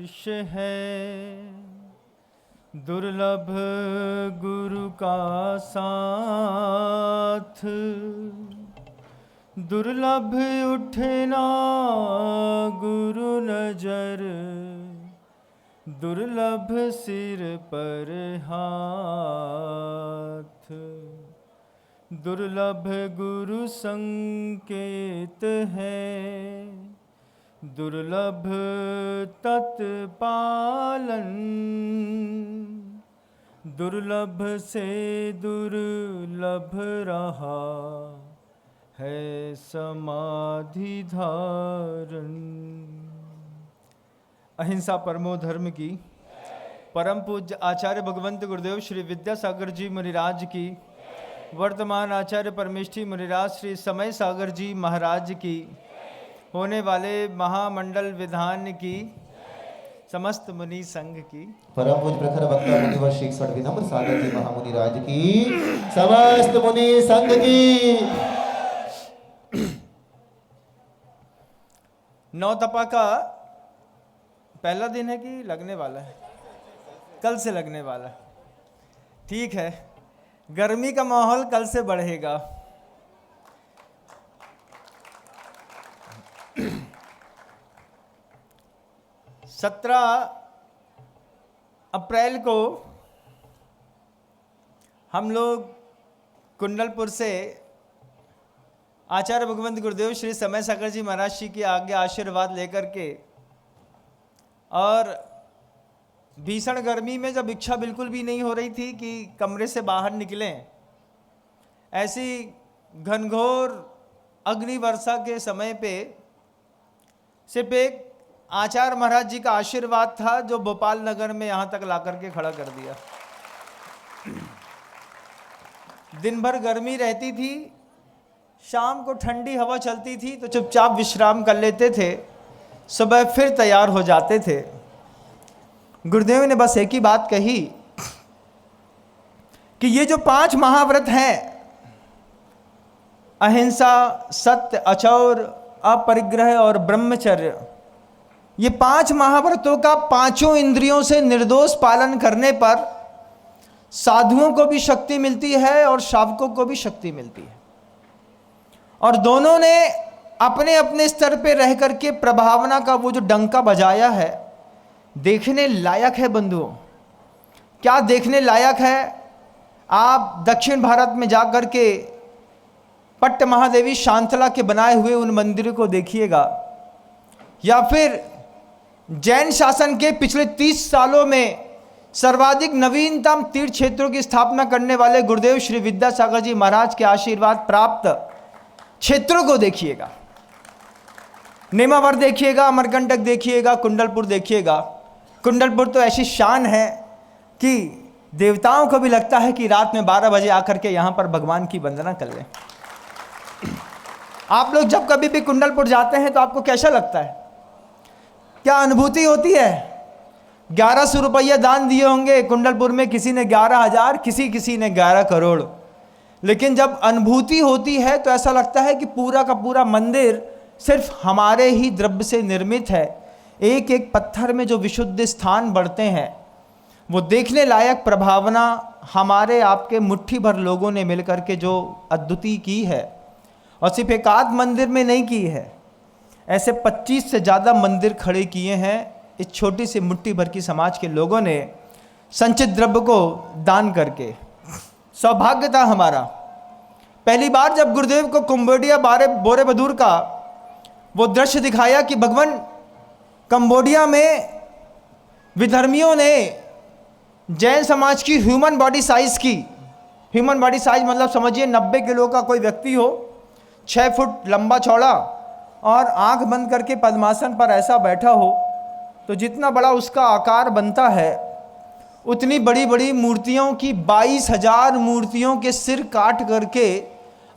शिष्य है, दुर्लभ गुरु का साथ, दुर्लभ उठना गुरु नजर, दुर्लभ सिर पर हाथ, दुर्लभ गुरु संकेत है, दुर्लभ तत्पालन, दुर्लभ से दुर्लभ रहा है समाधि धारण। अहिंसा परमो धर्म की परम पूज्य आचार्य भगवंत गुरुदेव श्री विद्यासागर जी मुनिराज की, वर्तमान आचार्य परमेष्ठी मुनिराज श्री समय सागर जी महाराज की, होने वाले महामंडल विधान की, समस्त मुनि संघ की, परम पूज्य प्रखर वक्ता मुनिवर श्री 61 विनम्र सागर जी महामुनिराज की, समस्त मुनि संघ की। नौ तपा का पहला दिन है कि लगने वाला है? कल से लगने वाला है। ठीक है, गर्मी का माहौल कल से बढ़ेगा। सत्रह अप्रैल को हम लोग कुंडलपुर से आचार्य भगवंत गुरुदेव श्री समय सागर जी महाराज जी के आगे आशीर्वाद लेकर के, और भीषण गर्मी में जब इच्छा बिल्कुल भी नहीं हो रही थी कि कमरे से बाहर निकलें, ऐसी घनघोर अग्नि वर्षा के समय पे सिर्फ एक आचार्य महाराज जी का आशीर्वाद था जो भोपाल नगर में यहाँ तक ला करके खड़ा कर दिया। दिन भर गर्मी रहती थी, शाम को ठंडी हवा चलती थी तो चुपचाप विश्राम कर लेते थे, सुबह फिर तैयार हो जाते थे। गुरुदेव ने बस एक ही बात कही कि ये जो 5 महाव्रत हैं, अहिंसा, सत्य, अचौर, अपरिग्रह और ब्रह्मचर्य, ये 5 महाव्रतों का 5 इंद्रियों से निर्दोष पालन करने पर साधुओं को भी शक्ति मिलती है और शावकों को भी शक्ति मिलती है। और दोनों ने अपने अपने स्तर पे रह करके प्रभावना का वो जो डंका बजाया है, देखने लायक है बंधुओं। क्या देखने लायक है? आप दक्षिण भारत में जाकर के पट्ट महादेवी शांतला के बनाए हुए उन मंदिरों को देखिएगा, या फिर जैन शासन के पिछले 30 सालों में सर्वाधिक नवीनतम तीर्थ क्षेत्रों की स्थापना करने वाले गुरुदेव श्री विद्यासागर जी महाराज के आशीर्वाद प्राप्त क्षेत्रों को देखिएगा। नेमावर देखिएगा, अमरकंटक देखिएगा, कुंडलपुर देखिएगा। कुंडलपुर तो ऐसी शान है कि देवताओं को भी लगता है कि रात में 12 बजे आकर के यहाँ पर भगवान की वंदना कर लें। आप लोग जब कभी भी कुंडलपुर जाते हैं तो आपको कैसा लगता है? क्या अनुभूति होती है? 1100 रुपया दान दिए होंगे कुंडलपुर में, किसी ने 11,000, किसी ने 11 करोड़। लेकिन जब अनुभूति होती है तो ऐसा लगता है कि पूरा का पूरा मंदिर सिर्फ हमारे ही द्रव्य से निर्मित है। एक एक पत्थर में जो विशुद्ध स्थान बढ़ते हैं, वो देखने लायक प्रभावना हमारे आपके मुट्ठी भर लोगों ने मिलकर के जो अद्वितीय की है, और सिर्फ एक आध मंदिर में नहीं की है, ऐसे 25 से ज़्यादा मंदिर खड़े किए हैं इस छोटी सी मुट्ठी भर की समाज के लोगों ने संचित द्रव्य को दान करके। सौभाग्य था हमारा। पहली बार जब गुरुदेव को कंबोडिया बोरेबदूर का वो दृश्य दिखाया कि भगवान कंबोडिया में विधर्मियों ने जैन समाज की ह्यूमन बॉडी साइज की, ह्यूमन बॉडी साइज मतलब समझिए 90 किलो का कोई व्यक्ति हो, 6 फुट लंबा चौड़ा, और आंख बंद करके पद्मासन पर ऐसा बैठा हो, तो जितना बड़ा उसका आकार बनता है उतनी बड़ी बड़ी मूर्तियों की 22,000 मूर्तियों के सिर काट करके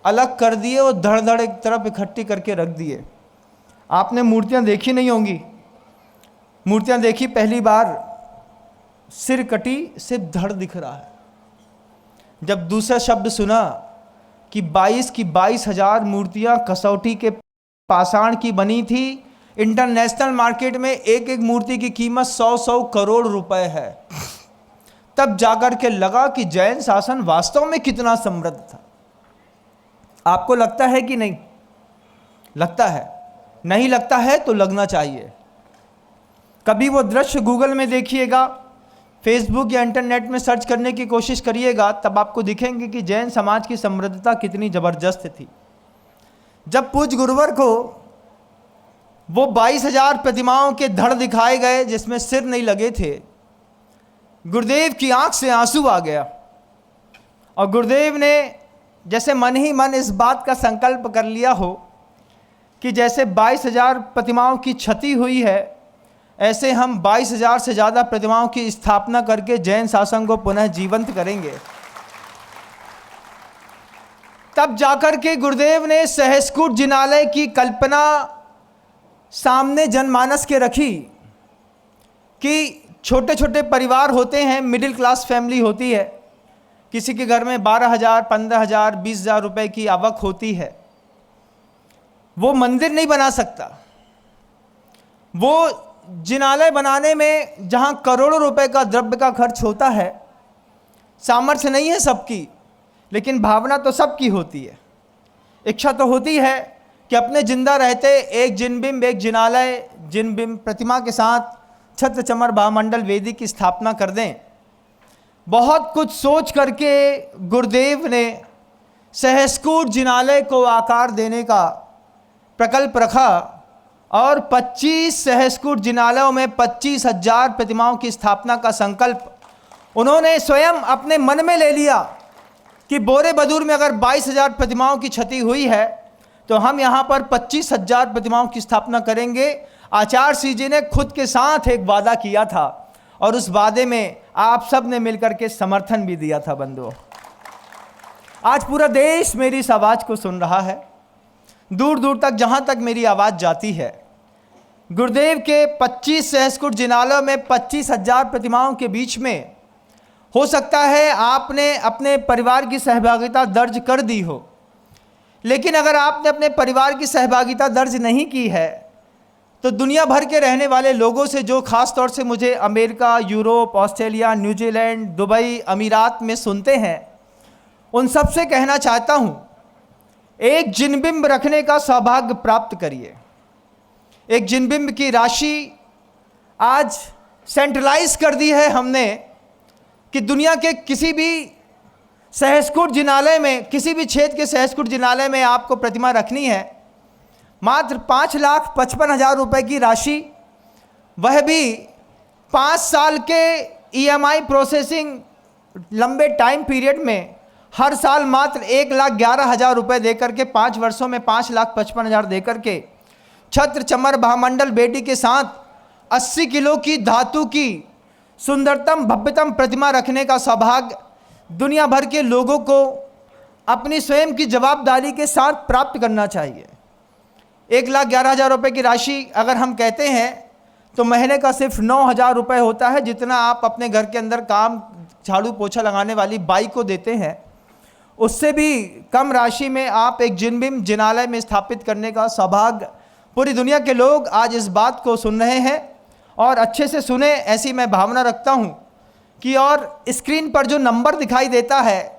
अलग कर दिए और धड़ धड़ एक तरफ इकट्ठी करके रख दिए। आपने मूर्तियां देखी नहीं होंगी, मूर्तियां देखी पहली बार, सिर कटी सिर्फ धड़ दिख रहा है। जब दूसरा शब्द सुना कि 22 की 22,000 मूर्तियां कसौटी के पाषाण की बनी थी, इंटरनेशनल मार्केट में एक एक मूर्ति की कीमत 100 करोड़ रुपए है। तब जाकर के लगा कि जैन शासन वास्तव में कितना समृद्ध था। आपको लगता है कि नहीं लगता है? नहीं लगता है तो लगना चाहिए। कभी वो दृश्य गूगल में देखिएगा, फेसबुक या इंटरनेट में सर्च करने की कोशिश करिएगा, तब आपको दिखेंगे कि जैन समाज की समृद्धता कितनी ज़बरदस्त थी। जब पूज्य गुरुवर को वो 22,000 प्रतिमाओं के धड़ दिखाए गए जिसमें सिर नहीं लगे थे, गुरुदेव की आंख से आंसू आ गया और गुरुदेव ने जैसे मन ही मन इस बात का संकल्प कर लिया हो कि जैसे 22,000 प्रतिमाओं की क्षति हुई है, ऐसे हम 22,000 से ज़्यादा प्रतिमाओं की स्थापना करके जैन शासन को पुनः जीवंत करेंगे। तब जाकर के गुरुदेव ने सहस्कूट जिनालय की कल्पना सामने जनमानस के रखी कि छोटे छोटे परिवार होते हैं, मिडिल क्लास फैमिली होती है, किसी के घर में 12,000, 15,000, 20,000 रुपए की आवक होती है, वो मंदिर नहीं बना सकता। वो जिनालय बनाने में जहां करोड़ों रुपए का द्रव्य का खर्च होता है, सामर्थ्य नहीं है सबकी, लेकिन भावना तो सबकी होती है। इच्छा तो होती है कि अपने जिंदा रहते एक जिनबिंब, एक जिनालय, जिनबिंब प्रतिमा के साथ छत्र चमर भामंडल वेदी की स्थापना कर दें। बहुत कुछ सोच करके गुरुदेव ने सहस्कूट जिनालय को आकार देने का प्रकल्प रखा और 25 सहस्कूट जिनालयों में 25,000 प्रतिमाओं की स्थापना का संकल्प उन्होंने स्वयं अपने मन में ले लिया कि बोरे बदूर में अगर 22,000 प्रतिमाओं की क्षति हुई है तो हम यहाँ पर 25,000 प्रतिमाओं की स्थापना करेंगे। आचार्य श्री जी ने खुद के साथ एक वादा किया था और उस वादे में आप सब ने मिलकर के समर्थन भी दिया था। बंधुओं, आज पूरा देश मेरी इस आवाज़ को सुन रहा है, दूर दूर तक जहाँ तक मेरी आवाज़ जाती है। गुरुदेव के 25 सहस्कूट जिनालयों में 25,000 प्रतिमाओं के बीच में हो सकता है आपने अपने परिवार की सहभागिता दर्ज कर दी हो, लेकिन अगर आपने अपने परिवार की सहभागिता दर्ज नहीं की है तो दुनिया भर के रहने वाले लोगों से, जो खास तौर से मुझे America, Europe, Australia, New Zealand, Dubai, अमीरात में सुनते हैं, उन सब से कहना चाहता हूँ, एक जिनबिंब रखने का सौभाग्य प्राप्त करिए। एक जिनबिंब की राशि आज सेंट्रलाइज कर दी है हमने कि दुनिया के किसी भी सहस्कूट जिनालय में, किसी भी क्षेत्र के सहस्कूट जिनालय में आपको प्रतिमा रखनी है, मात्र 5,55,000 रुपए की राशि, वह भी 5 साल के EMI प्रोसेसिंग लंबे टाइम पीरियड में, हर साल मात्र 1,11,000 रुपये देकर के 5 वर्षों में 5,55,000 देकर के छत्र चमर भामंडल बेटी के साथ 80 किलो की धातु की सुंदरतम भव्यतम प्रतिमा रखने का सौभाग्य दुनिया भर के लोगों को अपनी स्वयं की जवाबदारी के साथ प्राप्त करना चाहिए। 1,11,000 रुपये की राशि अगर हम कहते हैं तो महीने का सिर्फ 9,000 रुपये होता है, जितना आप अपने घर के अंदर काम झाड़ू पोछा लगाने वाली बाई को देते हैं। उससे भी कम राशि में आप एक जिनबिंब जिनालय में स्थापित करने का सौभाग्य, पूरी दुनिया के लोग आज इस बात को सुन रहे हैं और अच्छे से सुने, ऐसी मैं भावना रखता हूं कि और स्क्रीन पर जो नंबर दिखाई देता है,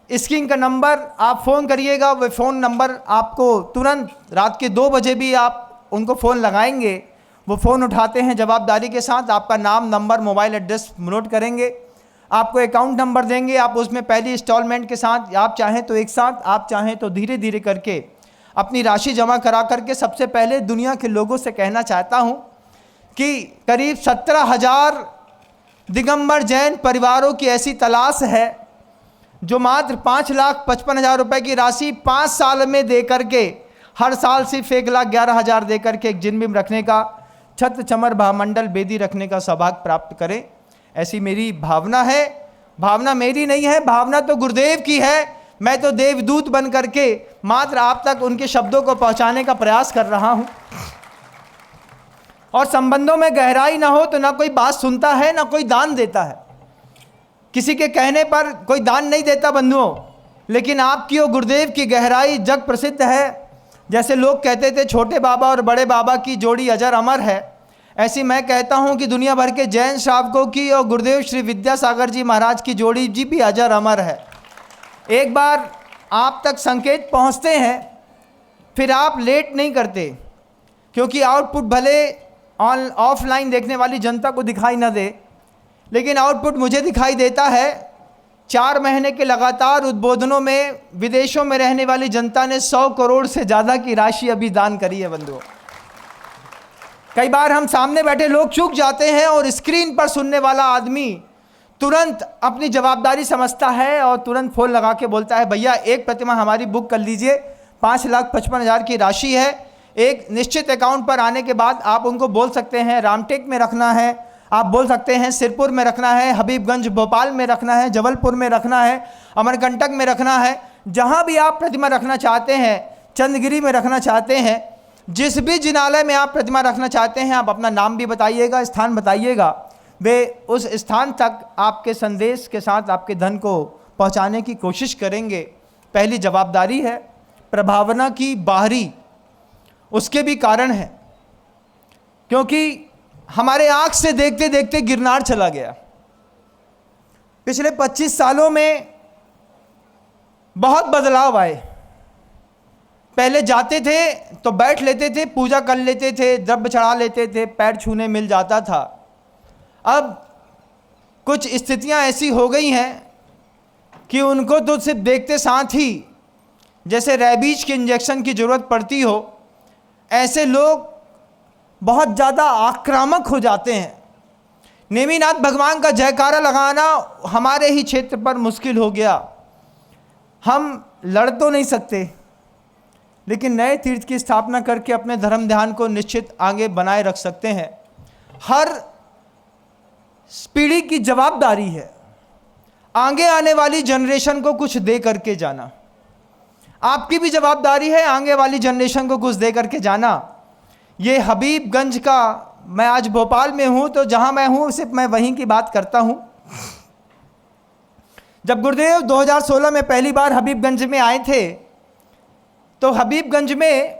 स्क्रीन का नंबर आप फ़ोन करिएगा, वह फ़ोन नंबर आपको तुरंत रात के 2 बजे भी आप उनको फ़ोन लगाएंगे, वो फ़ोन उठाते हैं जवाबदारी के साथ, आपका नाम, नंबर, मोबाइल एड्रेस नोट करेंगे, आपको अकाउंट नंबर देंगे, आप उसमें पहली इंस्टॉलमेंट के साथ, आप चाहें तो एक साथ, आप चाहें तो धीरे धीरे करके अपनी राशि जमा करा करके, सबसे पहले दुनिया के लोगों से कहना चाहता हूँ कि करीब 17,000 दिगंबर जैन परिवारों की ऐसी तलाश है जो मात्र 5,55,000 रुपये की राशि 5 साल में दे करके, हर साल सिर्फ 1,11,000 दे करके एक जिनबिंब रखने का, छत्र चमर भामंडल बेदी रखने का सौभाग्य प्राप्त करें। ऐसी मेरी भावना है। भावना मेरी नहीं है, भावना तो गुरुदेव की है। मैं तो देवदूत बन करके मात्र आप तक उनके शब्दों को पहुंचाने का प्रयास कर रहा हूं। और संबंधों में गहराई ना हो तो ना कोई बात सुनता है, ना कोई दान देता है। किसी के कहने पर कोई दान नहीं देता बंधुओं, लेकिन आपकी और गुरुदेव की गहराई जग प्रसिद्ध है। जैसे लोग कहते थे छोटे बाबा और बड़े बाबा की जोड़ी अजर अमर है, ऐसी मैं कहता हूँ कि दुनिया भर के जैन श्रावकों की और गुरुदेव श्री विद्यासागर जी महाराज की जोड़ी जी भी अजर अमर है। एक बार आप तक संकेत पहुँचते हैं, फिर आप लेट नहीं करते, क्योंकि आउटपुट भले ऑफलाइन देखने वाली जनता को दिखाई न दे, लेकिन आउटपुट मुझे दिखाई देता है। 4 महीने के लगातार उद्बोधनों में विदेशों में रहने वाली जनता ने 100 करोड़ से ज़्यादा की राशि अभी दान करी है बंधुओं। कई बार हम सामने बैठे लोग चूक जाते हैं और स्क्रीन पर सुनने वाला आदमी तुरंत अपनी जवाबदारी समझता है और तुरंत फ़ोन लगा के बोलता है, भैया एक प्रतिमा हमारी बुक कर लीजिए, 5,55,000 की राशि है। एक निश्चित अकाउंट पर आने के बाद आप उनको बोल सकते हैं रामटेक में रखना है, आप बोल सकते हैं सिरपुर में रखना है, हबीबगंज भोपाल में रखना है, जबलपुर में रखना है, अमरकंटक में रखना है, जहां भी आप प्रतिमा रखना चाहते हैं, चंदगिरी में रखना चाहते हैं, जिस भी जिनालय में आप प्रतिमा रखना चाहते हैं, आप अपना नाम भी बताइएगा, स्थान बताइएगा, वे उस स्थान तक आपके संदेश के साथ आपके धन को पहुंचाने की कोशिश करेंगे। पहली जवाबदारी है। प्रभावना की बाहरी उसके भी कारण है, क्योंकि हमारे आँख से देखते देखते गिरनार चला गया। पिछले 25 सालों में बहुत बदलाव आए। पहले जाते थे तो बैठ लेते थे, पूजा कर लेते थे, द्रव्य चढ़ा लेते थे, पैर छूने मिल जाता था। अब कुछ स्थितियां ऐसी हो गई हैं कि उनको तो सिर्फ देखते साथ ही जैसे रैबीज के इंजेक्शन की ज़रूरत पड़ती हो, ऐसे लोग बहुत ज़्यादा आक्रामक हो जाते हैं। नेमिनाथ भगवान का जयकारा लगाना हमारे ही क्षेत्र पर मुश्किल हो गया। हम लड़ तो नहीं सकते, लेकिन नए तीर्थ की स्थापना करके अपने धर्म ध्यान को निश्चित आगे बनाए रख सकते हैं। हर पीढ़ी की जवाबदारी है आगे आने वाली जनरेशन को कुछ दे करके जाना। आपकी भी जवाबदारी है आगे वाली जनरेशन को कुछ दे करके जाना। ये हबीबगंज का, मैं आज भोपाल में हूँ तो जहाँ मैं हूँ सिर्फ मैं वहीं की बात करता हूँ। जब गुरुदेव 2016 में पहली बार हबीबगंज में आए थे तो हबीबगंज में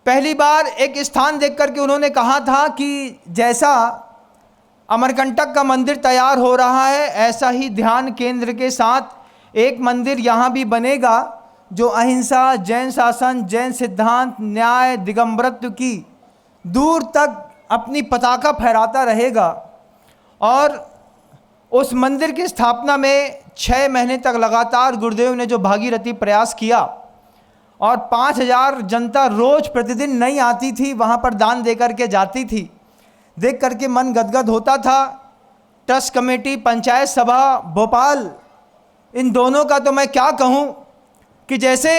पहली बार एक स्थान देख करके उन्होंने कहा था कि जैसा अमरकंटक का मंदिर तैयार हो रहा है, ऐसा ही ध्यान केंद्र के साथ एक मंदिर यहाँ भी बनेगा जो अहिंसा, जैन शासन, जैन सिद्धांत, न्याय, दिगंबरत्व की दूर तक अपनी पताका फहराता रहेगा। और उस मंदिर की स्थापना में 6 महीने तक लगातार गुरुदेव ने जो भागीरथी प्रयास किया और 5,000 जनता रोज प्रतिदिन नहीं आती थी, वहाँ पर दान दे करके जाती थी। देख करके मन गदगद होता था। ट्रस्ट कमेटी, पंचायत सभा भोपाल, इन दोनों का तो मैं क्या कहूँ कि जैसे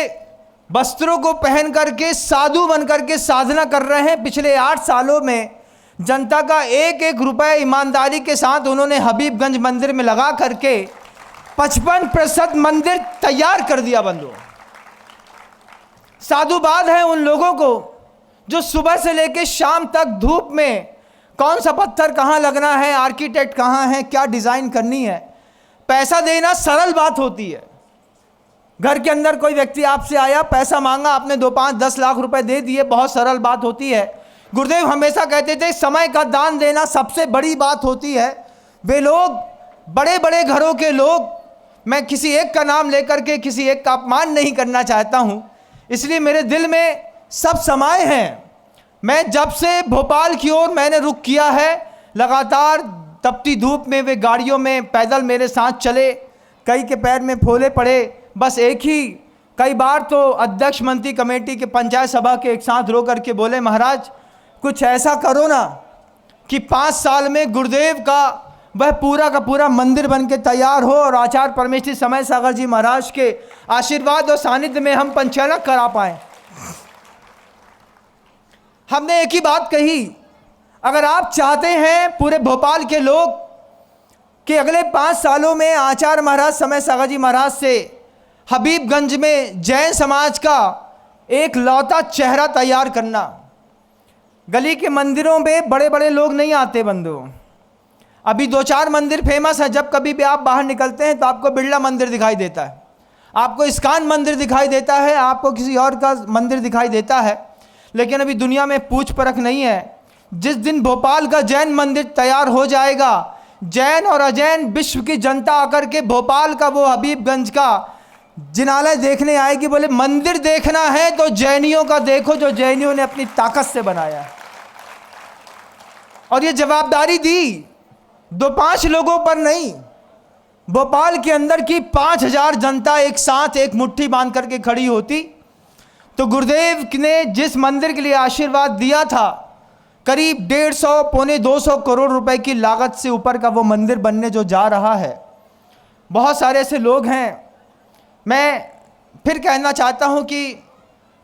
वस्त्रों को पहन करके साधु बन करके साधना कर रहे हैं। पिछले 8 सालों में जनता का 1-1 रुपये ईमानदारी के साथ उन्होंने हबीबगंज मंदिर में लगा करके 55% मंदिर तैयार कर दिया। बंधु, साधुवाद है उन लोगों को जो सुबह से लेकर शाम तक धूप में कौन सा पत्थर कहाँ लगना है, आर्किटेक्ट कहाँ है, क्या डिज़ाइन करनी है। पैसा देना सरल बात होती है। घर के अंदर कोई व्यक्ति आपसे आया, पैसा मांगा, आपने 2, 5, 10 लाख रुपए दे दिए, बहुत सरल बात होती है। गुरुदेव हमेशा कहते थे समय का दान देना सबसे बड़ी बात होती है। वे लोग, बड़े बड़े घरों के लोग, मैं किसी एक का नाम लेकर के किसी एक का अपमान नहीं करना चाहता हूँ, इसलिए मेरे दिल में सब समाये हैं। मैं जब से भोपाल की ओर मैंने रुख किया है, लगातार तपती धूप में वे गाड़ियों में पैदल मेरे साथ चले, कई के पैर में फोले पड़े, बस एक ही, कई बार तो अध्यक्ष मंत्री कमेटी के पंचायत सभा के एक साथ रो करके बोले, महाराज कुछ ऐसा करो ना कि 5 साल में गुरुदेव का वह पूरा का पूरा मंदिर बन के तैयार हो और आचार्य परमेश्वरी समय सागर जी महाराज के आशीर्वाद और सानिध्य में हम पंचायत करा पाएं। हमने एक ही बात कही, अगर आप चाहते हैं पूरे भोपाल के लोग कि अगले 5 सालों में आचार्य महाराज समय सागर जी महाराज से हबीबगंज में जैन समाज का एक लौता चेहरा तैयार करना। गली के मंदिरों में बड़े बड़े लोग नहीं आते बंधु। अभी 2-4 मंदिर फेमस हैं, जब कभी भी आप बाहर निकलते हैं तो आपको बिरला मंदिर दिखाई देता है। आपको इस्कॉन मंदिर दिखाई देता है, आपको किसी और का मंदिर दिखाई देता है, लेकिन अभी दुनिया में पूछ परख नहीं है। जिस दिन भोपाल का जैन मंदिर तैयार हो जाएगा, जैन और अजैन विश्व की जनता आकर के भोपाल का वो हबीबगंज का जिनालय देखने आएगी। बोले मंदिर देखना है तो जैनियों का देखो, जो जैनियों ने अपनी ताकत से बनाया है। और ये जवाबदारी दी 2-5 लोगों पर नहीं, भोपाल के अंदर की 5000 जनता एक साथ एक मुट्ठी बांध करके खड़ी होती तो गुरुदेव ने जिस मंदिर के लिए आशीर्वाद दिया था, करीब 150 पौने 200 करोड़ रुपए की लागत से ऊपर का वो मंदिर बनने जो जा रहा है। बहुत सारे ऐसे लोग हैं, मैं फिर कहना चाहता हूं कि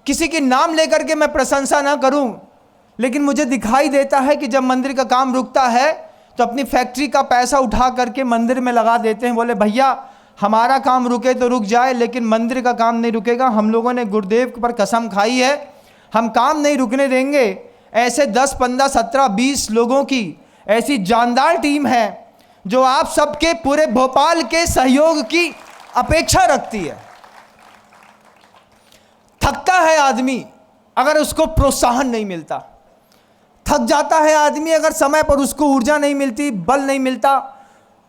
किसी के नाम लेकर के मैं प्रशंसा ना करूं, लेकिन मुझे दिखाई देता है कि जब मंदिर का काम रुकता है तो अपनी फैक्ट्री का पैसा उठा करके मंदिर में लगा देते हैं। बोले भैया हमारा काम रुके तो रुक जाए, लेकिन मंदिर का काम नहीं रुकेगा। हम लोगों ने गुरुदेव पर कसम खाई है, हम काम नहीं रुकने देंगे। ऐसे 10, 15, 17, 20 लोगों की ऐसी जानदार टीम है जो आप सबके पूरे भोपाल के सहयोग की अपेक्षा रखती है। थकता है आदमी अगर उसको प्रोत्साहन नहीं मिलता, थक जाता है आदमी अगर समय पर उसको ऊर्जा नहीं मिलती, बल नहीं मिलता,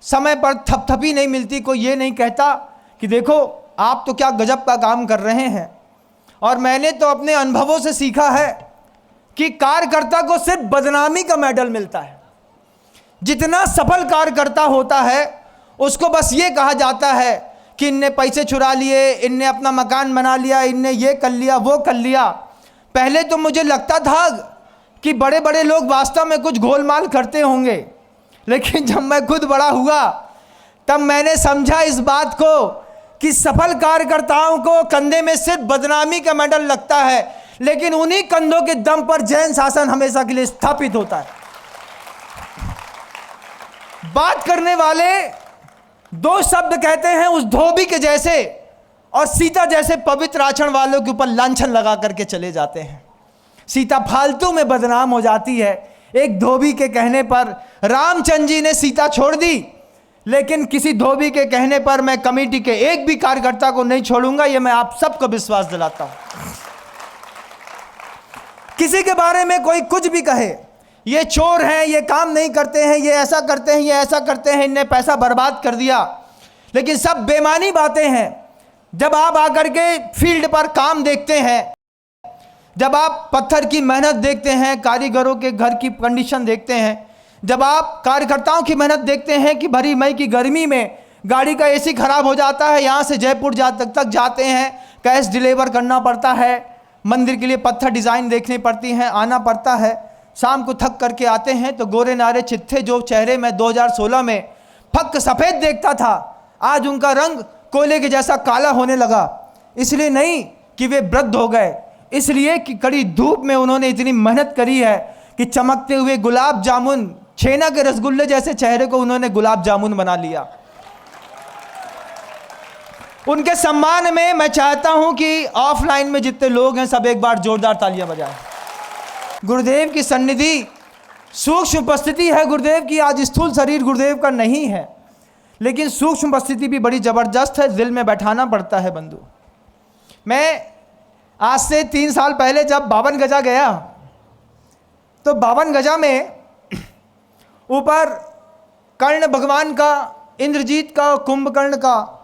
समय पर थपथपी नहीं मिलती। कोई ये नहीं कहता कि देखो आप तो क्या गजब का काम कर रहे हैं। और मैंने तो अपने अनुभवों से सीखा है कि कार्यकर्ता को सिर्फ बदनामी का मेडल मिलता है। जितना सफल कार्यकर्ता होता है उसको बस ये कहा जाता है कि इनने पैसे चुरा लिए, इनने अपना मकान बना लिया, इनने ये कर लिया, वो कर लिया। पहले तो मुझे लगता था कि बड़े बड़े लोग वास्तव में कुछ गोलमाल करते होंगे, लेकिन जब मैं खुद बड़ा हुआ तब मैंने समझा इस बात को कि सफल कार्यकर्ताओं को कंधे में सिर्फ बदनामी का मेडल लगता है, लेकिन उन्हीं कंधों के दम पर जैन शासन हमेशा के लिए स्थापित होता है। बात करने वाले 2 शब्द कहते हैं उस धोबी के जैसे, और सीता जैसे पवित्र आचरण वालों के ऊपर लांछन लगा करके चले जाते हैं। सीता फालतू में बदनाम हो जाती है। एक धोबी के कहने पर रामचंद्र जी ने सीता छोड़ दी, लेकिन किसी धोबी के कहने पर मैं कमेटी के एक भी कार्यकर्ता को नहीं छोड़ूंगा। यह मैं आप सबको विश्वास दिलाता हूं। किसी के बारे में कोई कुछ भी कहे, ये चोर हैं, ये काम नहीं करते हैं, ये ऐसा करते हैं, ये ऐसा करते हैं, इनने पैसा बर्बाद कर दिया, लेकिन सब बेमानी बातें हैं। जब आप आकर के फील्ड पर काम देखते हैं, जब आप पत्थर की मेहनत देखते हैं, कारीगरों के घर की कंडीशन देखते हैं, जब आप कार्यकर्ताओं की मेहनत देखते हैं कि भरी मई की गर्मी में गाड़ी का एसी खराब हो जाता है, यहाँ से जयपुर तक जाते हैं, कैश डिलीवर करना पड़ता है, मंदिर के लिए पत्थर डिज़ाइन देखनी पड़ती हैं, आना पड़ता है, शाम को थक करके आते हैं तो गोरे नारे चित्थे जो चेहरे में 2016 में फक सफ़ेद देखता था, आज उनका रंग कोयले के जैसा काला होने लगा। इसलिए नहीं कि वे वृद्ध हो गए, इसलिए कि कड़ी धूप में उन्होंने इतनी मेहनत करी है कि चमकते हुए गुलाब जामुन, छेना के रसगुल्ले जैसे चेहरे को उन्होंने गुलाब जामुन बना लिया। उनके सम्मान में मैं चाहता हूं कि ऑफलाइन में जितने लोग हैं सब एक बार जोरदार तालियां बजाएं। गुरुदेव की सन्निधि सूक्ष्म उपस्थिति है गुरुदेव की। आज स्थूल शरीर गुरुदेव का नहीं है, लेकिन सूक्ष्म उपस्थिति भी बड़ी ज़बरदस्त है, दिल में बैठाना पड़ता है बंधु। मैं आज से 3 साल पहले जब 52 गजा गया तो 52 गजा में ऊपर कर्ण भगवान का, इंद्रजीत का, कुंभकर्ण का,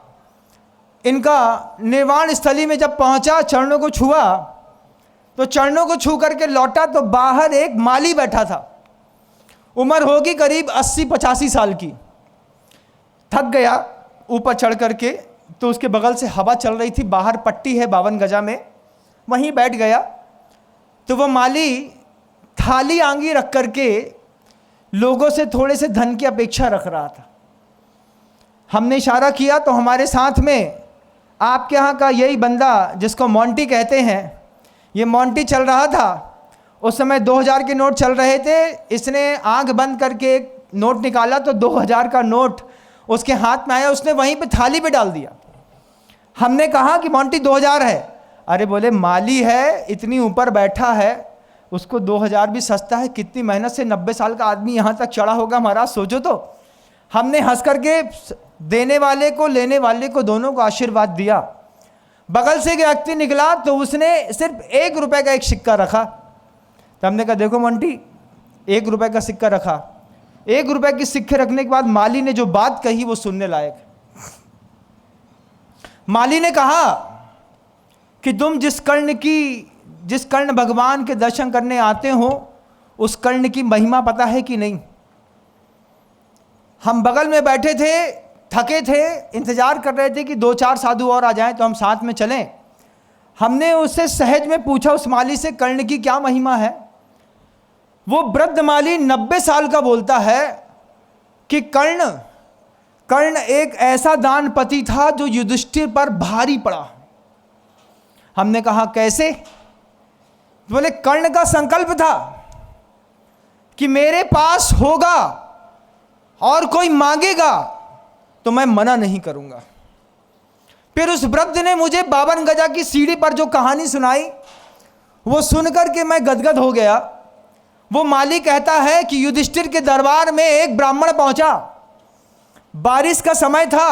इनका निर्वाण स्थली में जब पहुंचा, चरणों को छुआ, तो चरणों को छू करके लौटा तो बाहर एक माली बैठा था। उम्र होगी करीब 80-85 साल की। थक गया ऊपर चढ़ करके, तो उसके बगल से हवा चल रही थी, बाहर पट्टी है 52 गजा में, वहीं बैठ गया। तो वो माली थाली आंगी रख करके लोगों से थोड़े से धन की अपेक्षा रख रहा था। हमने इशारा किया तो हमारे साथ में आपके यहाँ का यही बंदा जिसको मोंटी कहते हैं, ये मोंटी चल रहा था। उस समय 2000 के नोट चल रहे थे। इसने आंख बंद करके एक नोट निकाला तो 2000 का नोट उसके हाथ में आया, उसने वहीं पे थाली पे डाल दिया। हमने कहा कि मोंटी 2000 है। अरे बोले माली है, इतनी ऊपर बैठा है, उसको 2000 भी सस्ता है। कितनी मेहनत से 90 साल का आदमी यहाँ तक चढ़ा होगा महाराज, सोचो तो। हमने हंस करके देने वाले को लेने वाले को दोनों को आशीर्वाद दिया बगल से एक व्यक्ति निकला तो उसने सिर्फ 1 रुपए का एक सिक्का रखा। तो हमने कहा देखो मंटी, 1 रुपए का सिक्का रखा। 1 रुपए के सिक्के रखने के बाद माली ने जो बात कही वो सुनने लायक। माली ने कहा कि तुम जिस कर्ण भगवान के दर्शन करने आते हो उस कर्ण की महिमा पता है कि नहीं? हम बगल में बैठे थे, थके थे, इंतजार कर रहे थे कि 2-4 साधु और आ जाएं तो हम साथ में चलें। हमने उससे सहज में पूछा उस माली से, कर्ण की क्या महिमा है? वो वृद्ध माली 90 साल का बोलता है कि कर्ण एक ऐसा दानपति था जो युधिष्ठिर पर भारी पड़ा। हमने कहा कैसे? बोले कर्ण का संकल्प था कि मेरे पास होगा और कोई मांगेगा तो मैं मना नहीं करूंगा। फिर उस वृद्ध ने मुझे 52 गजा की सीढ़ी पर जो कहानी सुनाई वो सुनकर के मैं गदगद हो गया। वो माली कहता है कि युधिष्ठिर के दरबार में एक ब्राह्मण पहुंचा। बारिश का समय था।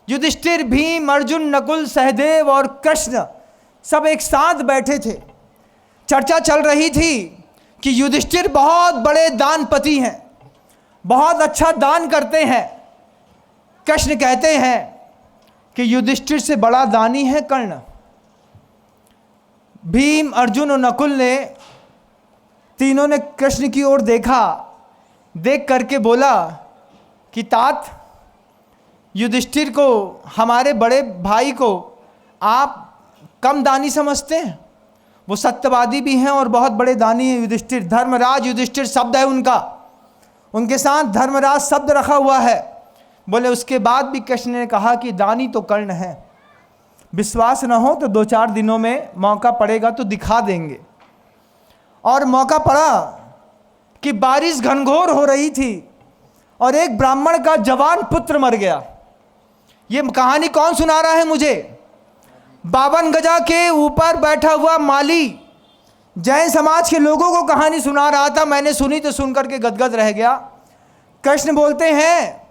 युधिष्ठिर, भीम, अर्जुन, नकुल, सहदेव और कृष्ण सब एक साथ बैठे थे। चर्चा चल रही थी कि युधिष्ठिर बहुत बड़े दानपति हैं, बहुत अच्छा दान करते हैं। कृष्ण कहते हैं कि युधिष्ठिर से बड़ा दानी है कर्ण। भीम, अर्जुन और नकुल ने तीनों ने कृष्ण की ओर देखा, देख करके बोला कि तात, युधिष्ठिर को, हमारे बड़े भाई को आप कम दानी समझते हैं? वो सत्यवादी भी हैं और बहुत बड़े दानी हैं युधिष्ठिर। धर्मराज युधिष्ठिर शब्द है उनका, उनके साथ धर्मराज शब्द रखा हुआ है। बोले उसके बाद भी कृष्ण ने कहा कि दानी तो कर्ण है, विश्वास न हो तो 2-4 दिनों में मौका पड़ेगा तो दिखा देंगे। और मौका पड़ा कि बारिश घनघोर हो रही थी और एक ब्राह्मण का जवान पुत्र मर गया। ये कहानी कौन सुना रहा है मुझे? 52 गजा के ऊपर बैठा हुआ माली जैन समाज के लोगों को कहानी सुना रहा था। मैंने सुनी तो सुन करके गदगद रह गया। कृष्ण बोलते हैं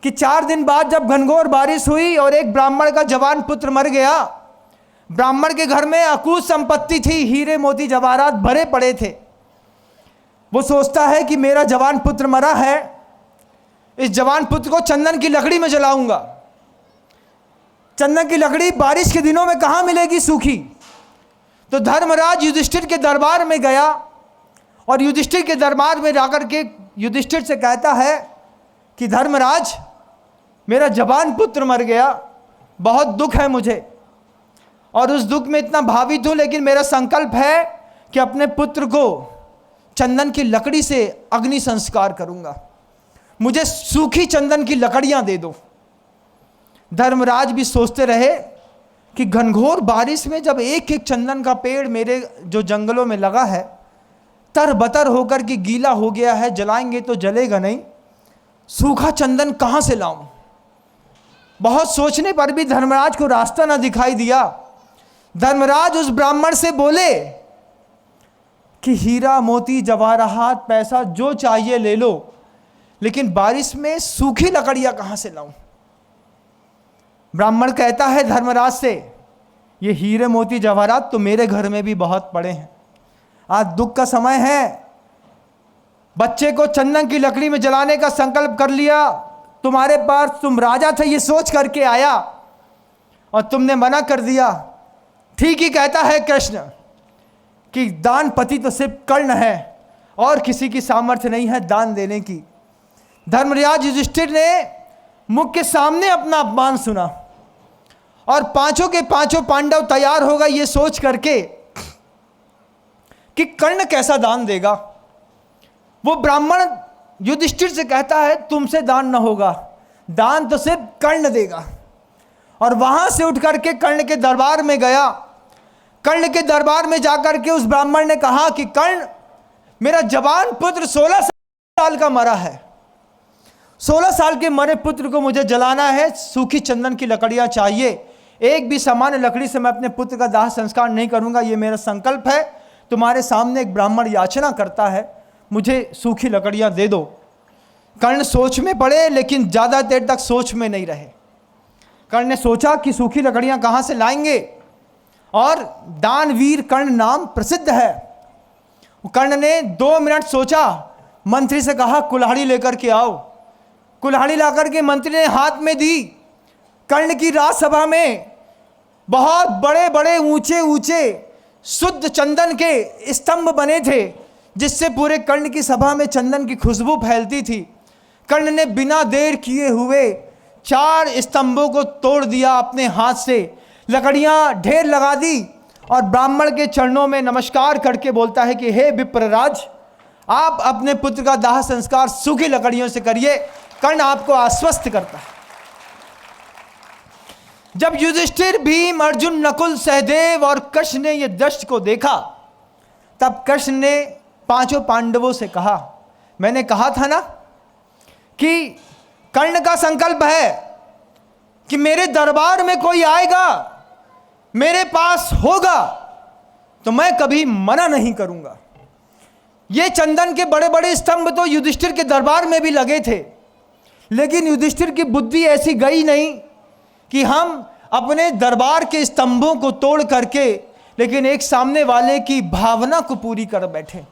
कि 4 दिन बाद जब घनघोर बारिश हुई और एक ब्राह्मण का जवान पुत्र मर गया। ब्राह्मण के घर में अकूत संपत्ति थी, हीरे मोती जवाहरात भरे पड़े थे। वो सोचता है कि मेरा जवान पुत्र मरा है, इस जवान पुत्र को चंदन की लकड़ी में जलाऊंगा। चंदन की लकड़ी बारिश के दिनों में कहाँ मिलेगी सूखी? तो धर्मराज युधिष्ठिर के दरबार में गया और युधिष्ठिर के दरबार में जाकर के युधिष्ठिर से कहता है कि धर्मराज, मेरा जवान पुत्र मर गया, बहुत दुख है मुझे और उस दुख में इतना भावित हूँ, लेकिन मेरा संकल्प है कि अपने पुत्र को चंदन की लकड़ी से अग्नि संस्कार करूँगा, मुझे सूखी चंदन की लकड़ियाँ दे दो। धर्मराज भी सोचते रहे कि घनघोर बारिश में जब एक एक चंदन का पेड़ मेरे जो जंगलों में लगा है तरबतर होकर के गीला हो गया है, जलाएंगे तो जलेगा नहीं, सूखा चंदन कहाँ से लाऊं? बहुत सोचने पर भी धर्मराज को रास्ता ना दिखाई दिया। धर्मराज उस ब्राह्मण से बोले कि हीरा मोती जवाहरात पैसा जो चाहिए ले लो, लेकिन बारिश में सूखी लकड़ियां कहाँ से लाऊं? ब्राह्मण कहता है धर्मराज से, ये हीरे मोती जवाहरात तो मेरे घर में भी बहुत पड़े हैं, आज दुख का समय है, बच्चे को चंदन की लकड़ी में जलाने का संकल्प कर लिया, तुम्हारे पास तुम राजा थे ये सोच करके आया और तुमने मना कर दिया। ठीक ही कहता है कृष्ण कि दानपति तो सिर्फ कर्ण है और किसी की सामर्थ्य नहीं है दान देने की। धर्मराज युधिष्ठिर ने मुख के सामने अपना अपमान सुना और पांचों के पांचों पांडव तैयार हो गए ये सोच करके कि कर्ण कैसा दान देगा। वो ब्राह्मण युधिष्ठिर से कहता है तुमसे दान न होगा, दान तो सिर्फ कर्ण देगा। और वहां से उठ करके कर्ण के दरबार में गया। कर्ण के दरबार में जाकर के उस ब्राह्मण ने कहा कि कर्ण, मेरा जवान पुत्र 16 साल का मरा है, 16 साल के मरे पुत्र को मुझे जलाना है, सूखी चंदन की लकड़ियां चाहिए, एक भी सामान्य लकड़ी से मैं अपने पुत्र का दाह संस्कार नहीं करूंगा, ये मेरा संकल्प है। तुम्हारे सामने एक ब्राह्मण याचना करता है, मुझे सूखी लकड़ियां दे दो। कर्ण सोच में पड़े, लेकिन ज़्यादा देर तक सोच में नहीं रहे। कर्ण ने सोचा कि सूखी लकड़ियां कहां से लाएंगे, और दानवीर कर्ण नाम प्रसिद्ध है। कर्ण ने 2 मिनट सोचा, मंत्री से कहा कुल्हाड़ी लेकर के आओ। कुल्हाड़ी लाकर के मंत्री ने हाथ में दी। कर्ण की राजसभा में बहुत बड़े बड़े ऊंचे ऊंचे शुद्ध चंदन के स्तंभ बने थे, जिससे पूरे कर्ण की सभा में चंदन की खुशबू फैलती थी। कर्ण ने बिना देर किए हुए 4 स्तंभों को तोड़ दिया अपने हाथ से, लकड़ियां ढेर लगा दी और ब्राह्मण के चरणों में नमस्कार करके बोलता है कि हे विप्रराज, आप अपने पुत्र का दाह संस्कार सूखी लकड़ियों से करिए, कर्ण आपको आश्वस्त करता है। जब युधिष्ठिर, भीम, अर्जुन, नकुल, सहदेव और कृष्ण ने यह दृश्य को देखा, तब कृष्ण ने 5 पांडवों से कहा, मैंने कहा था ना कि कर्ण का संकल्प है कि मेरे दरबार में कोई आएगा, मेरे पास होगा तो मैं कभी मना नहीं करूंगा। ये चंदन के बड़े बड़े स्तंभ तो युधिष्ठिर के दरबार में भी लगे थे, लेकिन युधिष्ठिर की बुद्धि ऐसी गई नहीं कि हम अपने दरबार के स्तंभों को तोड़ करके लेकिन एक सामने वाले की भावना को पूरी कर बैठे।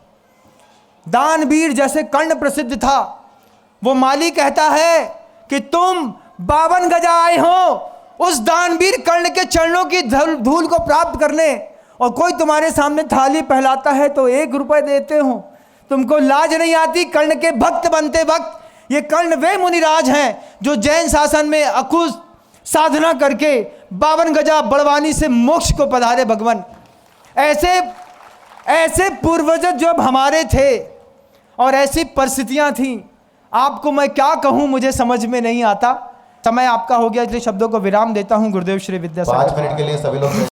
दानवीर जैसे कर्ण प्रसिद्ध था, वो माली कहता है कि तुम 52 गजा आए हो उस दानवीर कर्ण के चरणों की धूल को प्राप्त करने, और कोई तुम्हारे सामने थाली पहलाता है तो 1 रुपए देते हो। तुमको लाज नहीं आती? कर्ण के भक्त बनते वक्त ये कर्ण वे मुनिराज हैं जो जैन शासन में अकुश साधना करके 52 गजा बड़वानी से मोक्ष को पधारे भगवान। ऐसे पूर्वज जब हमारे थे और ऐसी परिस्थितियां थीं, आपको मैं क्या कहूं मुझे समझ में नहीं आता। समय आपका हो गया, इसलिए शब्दों को विराम देता हूं। गुरुदेव श्री विद्यासागर। 5 मिनट के लिए सभी लोग